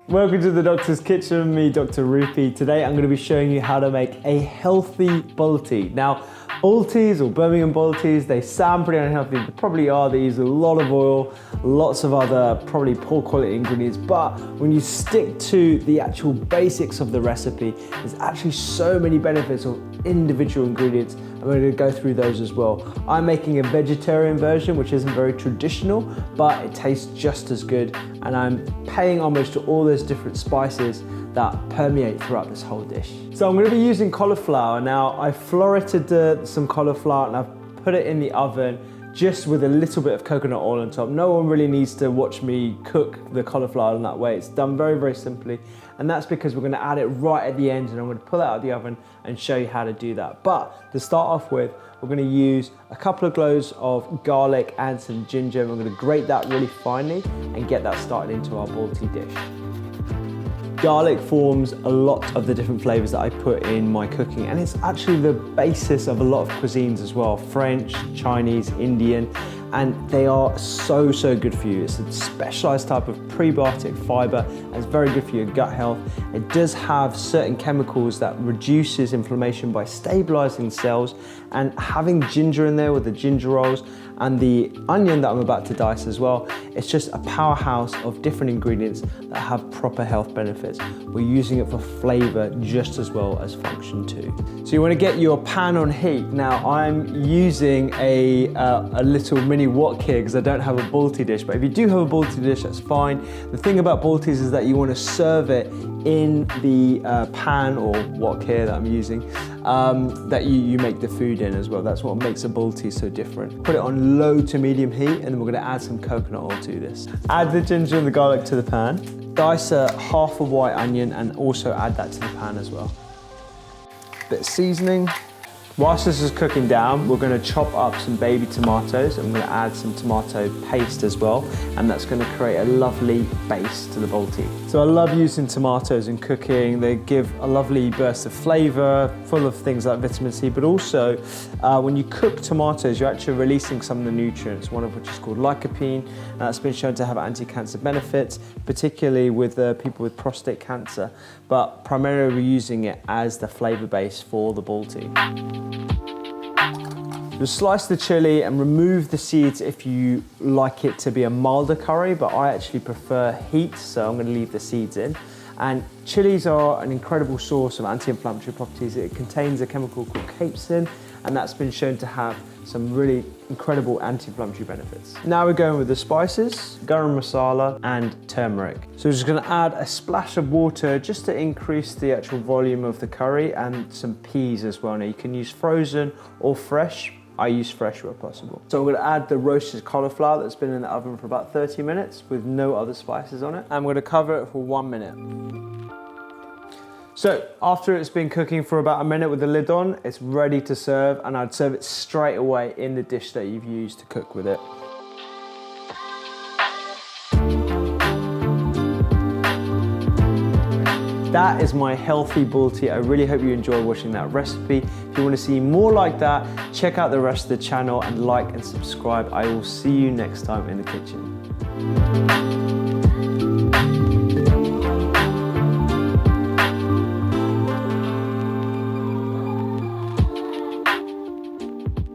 Welcome to the Doctor's Kitchen, me, Dr. Rupi. Today I'm going to be showing you how to make a healthy Balti. Now, Baltis or Birmingham Baltis, they sound pretty unhealthy, they probably are. They use a lot of oil, lots of other probably poor quality ingredients, but when you stick to the actual basics of the recipe, there's actually so many benefits of individual ingredients. I'm going to go through those as well. I'm making a vegetarian version, which isn't very traditional, but it tastes just as good. And I'm paying homage to all those different spices that permeate throughout this whole dish. So I'm going to be using cauliflower. Now, I floreted some cauliflower and I've put it in the oven just with a little bit of coconut oil on top. No one really needs to watch me cook the cauliflower in that way. It's done very, very simply. And that's because we're gonna add it right at the end and I'm gonna pull it out of the oven and show you how to do that. But to start off with, we're gonna use a couple of cloves of garlic and some ginger. And we're gonna grate that really finely and get that started into our Balti dish. Garlic forms a lot of the different flavors that I put in my cooking, and it's actually the basis of a lot of cuisines as well. French, Chinese, Indian, and they are so, so good for you. It's a specialized type of prebiotic fiber, and it's very good for your gut health. It does have certain chemicals that reduces inflammation by stabilizing cells, and having ginger in there with the ginger rolls and the onion that I'm about to dice as well, it's just a powerhouse of different ingredients that have proper health benefits. We're using it for flavor just as well as function too. So you want to get your pan on heat. Now I'm using a little mini wok here because I don't have a Balti dish, but if you do have a Balti dish, that's fine. The thing about Baltis is that you want to serve it in the pan or wok here that I'm using, that you make the food in as well. That's what makes a Balti so different. Put it on low to medium heat, and then we're going to add some coconut oil to this. Add the ginger and the garlic to the pan. Dice half a white onion and also add that to the pan as well. Bit of seasoning. Whilst this is cooking down, we're going to chop up some baby tomatoes and we're going to add some tomato paste as well, and that's going to create a lovely base to the Balti. So I love using tomatoes in cooking. They give a lovely burst of flavour, full of things like vitamin C, but also when you cook tomatoes, you're actually releasing some of the nutrients, one of which is called lycopene, and that's been shown to have anti-cancer benefits, particularly with people with prostate cancer, but primarily we're using it as the flavour base for the Balti. You'll slice the chilli and remove the seeds if you like it to be a milder curry, but I actually prefer heat, so I'm going to leave the seeds in. And chilies are an incredible source of anti-inflammatory properties. It contains a chemical called capsaicin, and that's been shown to have some really incredible anti-inflammatory benefits. Now we're going with the spices, garam masala and turmeric. So we're just going to add a splash of water just to increase the actual volume of the curry, and some peas as well. Now you can use frozen or fresh. I use fresh where possible. So I'm going to add the roasted cauliflower that's been in the oven for about 30 minutes with no other spices on it. I'm going to cover it for 1 minute. So after it's been cooking for about a minute with the lid on, it's ready to serve, and I'd serve it straight away in the dish that you've used to cook with it. That is my healthy Balti. I really hope you enjoyed watching that recipe. If you want to see more like that, check out the rest of the channel and like and subscribe. I will see you next time in the kitchen.